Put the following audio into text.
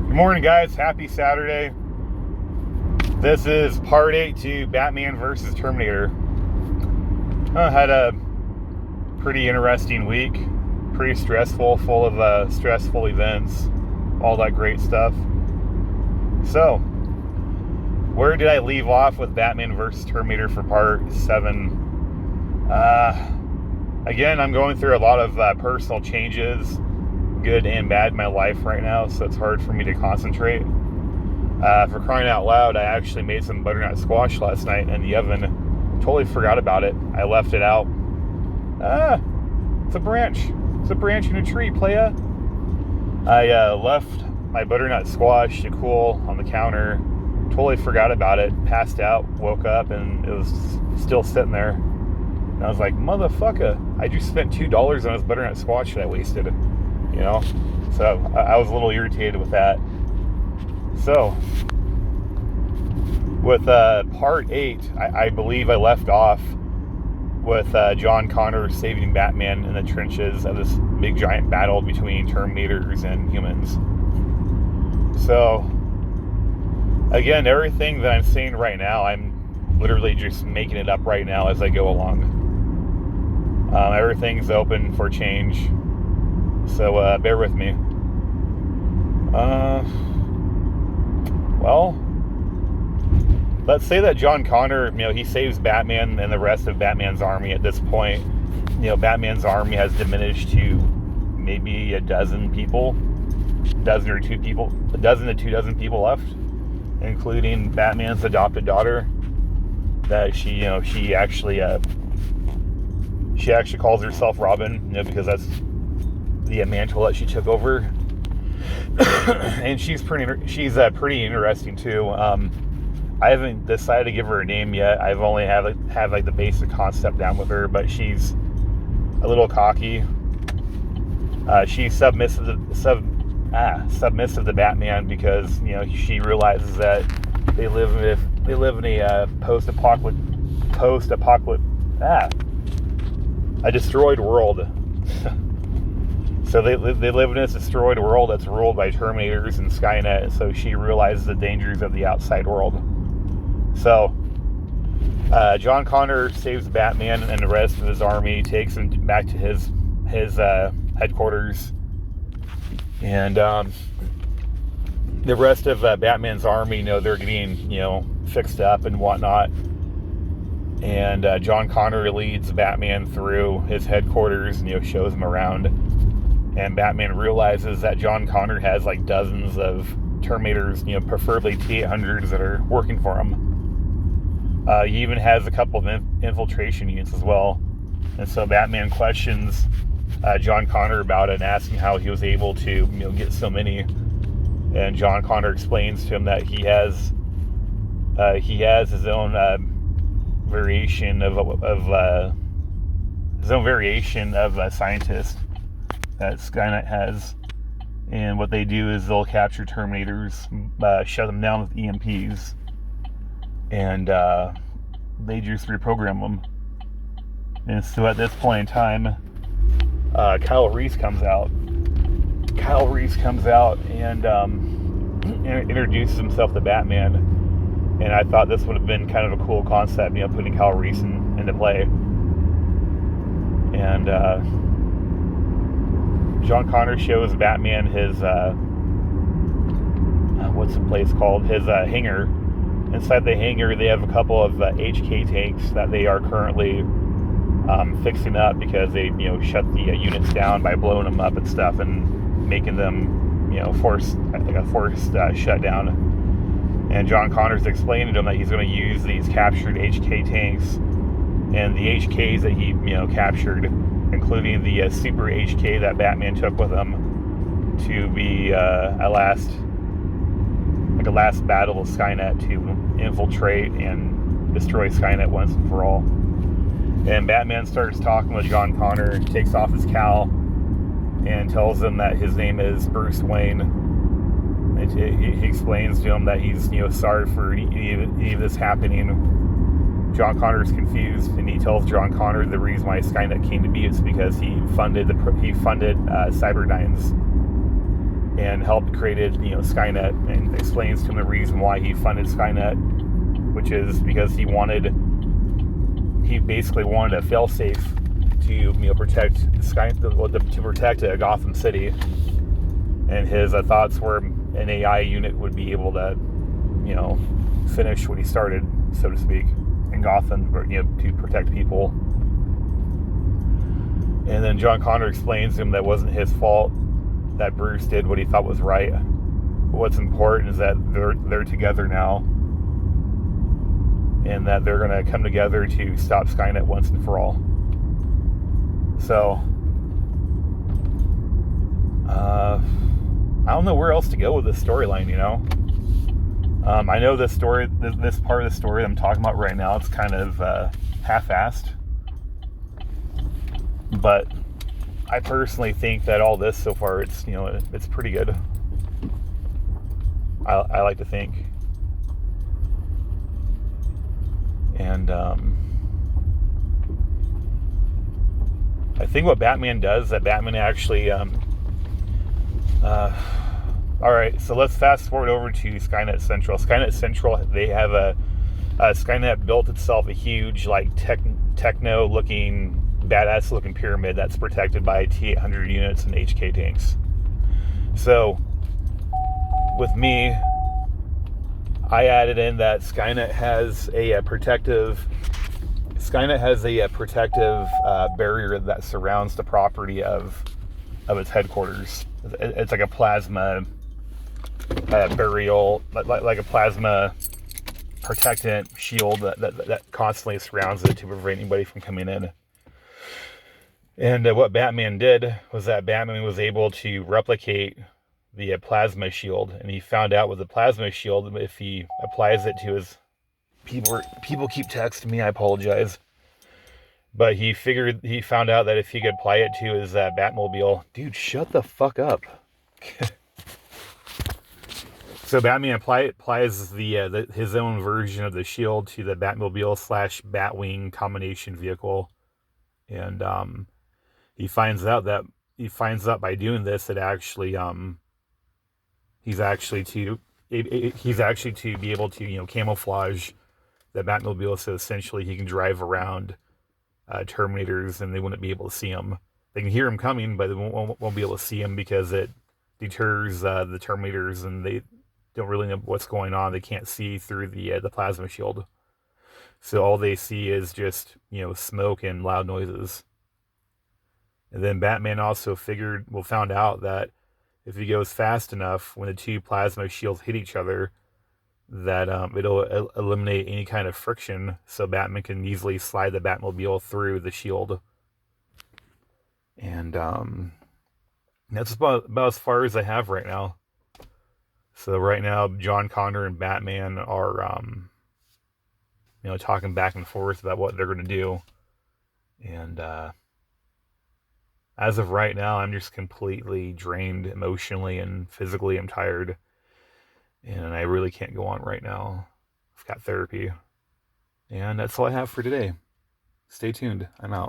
Good morning, guys. Happy Saturday. This is part 8 to Batman versus Terminator. I had a pretty interesting week. Pretty stressful, full of stressful events, all that great stuff. So, where did I leave off with Batman versus Terminator for part 7? Again, I'm going through a lot of personal changes, good and bad, in my life right now, so it's hard for me to concentrate. For crying out loud, I actually made some butternut squash last night in the oven. Totally forgot about it. I left it out. It's a branch. It's a branch in a tree, playa. I left my butternut squash to cool on the counter. Totally forgot about it. Passed out, woke up, and it was still sitting there. And I was like, motherfucker, I just spent $2 on this butternut squash that I wasted. You know? So I was a little irritated with that. So, with part 8, I believe I left off with John Connor saving Batman in the trenches of this big giant battle between Terminators and humans. So, again, everything that I'm saying right now, I'm literally just making it up right now as I go along. Everything's open for change, so bear with me. Well, let's say that John Connor, he saves Batman and the rest of Batman's army at this point. Batman's army has diminished to maybe a dozen to 2 people left, including Batman's adopted daughter. That she actually calls herself Robin, because that's the mantle that she took over. And she's pretty interesting too. I haven't decided to give her a name yet. I've only have the basic concept down with her, but she's a little cocky. She's submissive to Batman because she realizes that they live in a a destroyed world. So they live in this destroyed world that's ruled by Terminators and Skynet, so she realizes the dangers of the outside world. So, John Connor saves Batman and the rest of his army, takes him back to his headquarters, and the rest of Batman's army, they're getting, fixed up and whatnot. And John Connor leads Batman through his headquarters and, shows him around. And Batman realizes that John Connor has like dozens of Terminators, preferably T-800s that are working for him. He even has a couple of infiltration units as well. And so Batman questions John Connor about it and asks him how he was able to, get so many. And John Connor explains to him that he has his own variation of a scientist that Skynet has, and what they do is they'll capture Terminators, shut them down with EMPs, and they just reprogram them. And so at this point in time, Kyle Reese comes out and introduces himself to Batman. And I thought this would have been kind of a cool concept, putting Kyle Reese into play. And John Connor shows Batman his, what's the place called? His hangar. Inside the hangar, they have a couple of HK tanks that they are currently fixing up because they, shut the units down by blowing them up and stuff and making them, forced shutdown. And John Connor's explaining to him that he's going to use these captured HK tanks and the HKs that he, captured, including the Super HK that Batman took with him, to be a last battle with Skynet to infiltrate and destroy Skynet once and for all. And Batman starts talking with John Connor, takes off his cowl, and tells him that his name is Bruce Wayne. He explains to him that he's sorry for any of this happening. John Connor's confused, and he tells John Connor the reason why Skynet came to be is because he funded Cyberdyne's and helped created, Skynet, and explains to him the reason why he funded Skynet, which is because he basically wanted a failsafe to protect to protect Gotham City, and his thoughts were an AI unit would be able to finish what he started, so to speak, in Gotham, to protect people. And then John Connor explains to him that wasn't his fault, that Bruce did what he thought was right. But what's important is that they're together now, and that they're going to come together to stop Skynet once and for all. So, I don't know where else to go with this storyline, I know this story, this part of the story I'm talking about right now, it's kind of half-assed. But I personally think that all this so far, it's pretty good. I like to think. And I think what Batman does, that Batman actually all right, so let's fast forward over to Skynet Central. Skynet Central, they have Skynet built itself a huge, like, techno-looking, badass-looking pyramid that's protected by T-800 units and HK tanks. So, with me, I added in that Skynet has a protective barrier that surrounds the property of its headquarters. It's like a plasma burial, like a plasma protectant shield that constantly surrounds it to prevent anybody from coming in. And what Batman did was that Batman was able to replicate the plasma shield, and he found out with the plasma shield, if he applies it to his people keep texting me, I apologize. But he found out that if he could apply it to his Batmobile, dude, shut the fuck up. So Batman applies his own version of the shield to the Batmobile / Batwing combination vehicle, and he finds out by doing this that actually he's actually to be able to camouflage the Batmobile, so essentially he can drive around Terminators and they wouldn't be able to see him. They can hear him coming, but they won't be able to see him because it deters the Terminators, and they don't really know what's going on. They can't see through the plasma shield, so all they see is just smoke and loud noises. And then Batman also found out that if he goes fast enough, when the two plasma shields hit each other, that it'll eliminate any kind of friction, so Batman can easily slide the Batmobile through the shield. And that's about as far as I have right now. So right now, John Connor and Batman are talking back and forth about what they're going to do. And as of right now, I'm just completely drained emotionally and physically. I'm tired. And I really can't go on right now. I've got therapy. And that's all I have for today. Stay tuned. I'm out.